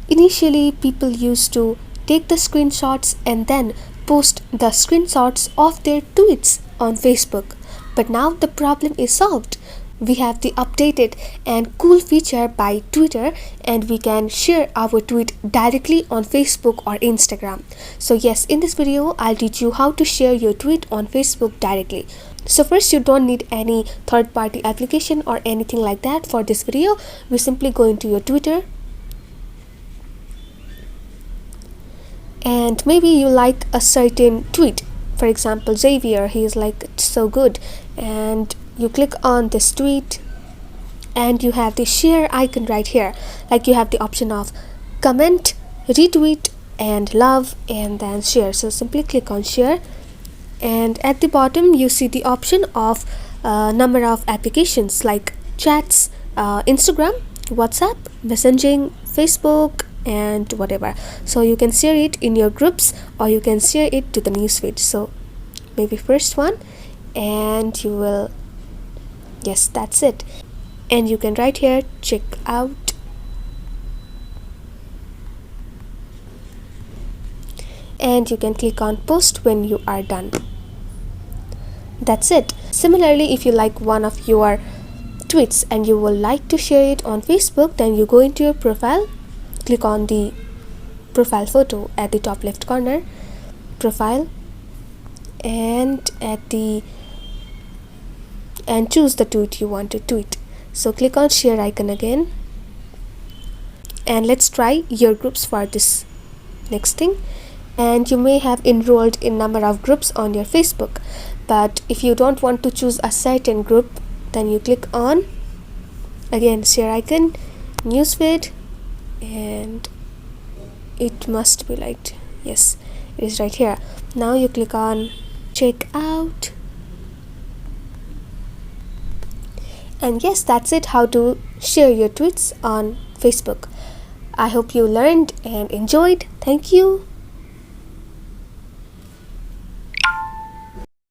Initially, people used to take the screenshots and then post the screenshots of their tweets on Facebook. But now the problem is solved. We have the updated and cool feature by Twitter, and we can share our tweet directly on Facebook or Instagram. So yes, in this video I'll teach you how to share your tweet on Facebook directly. So first, you don't need any third party application or anything like that. For this video, we simply go into your Twitter, and maybe you like a certain tweet. For example, Xavier, he is like so good, and you click on this tweet, and you have the share icon right here. Like, you have the option of comment, retweet, and love, and then share. So simply click on share, and at the bottom you see the option of number of applications like chats, Instagram, WhatsApp, messaging, Facebook, and whatever. So you can share it in your groups, or you can share it to the newsfeed. So maybe first one, and you will, yes, that's it. And you can write here check out, and you can click on post when you are done. That's it. Similarly, if you like one of your tweets and you would like to share it on Facebook, then you go into your profile, click on the profile photo at the top left corner, profile, and choose the tweet you want to tweet. So click on share icon again, and let's try your groups for this next thing. And you may have enrolled in number of groups on your Facebook, but if you don't want to choose a certain group, then you click on again share icon, newsfeed, and it must be like, yes, it is right here. Now you click on check out, and yes, that's it, how to share your tweets on Facebook. I hope you learned and enjoyed. Thank you.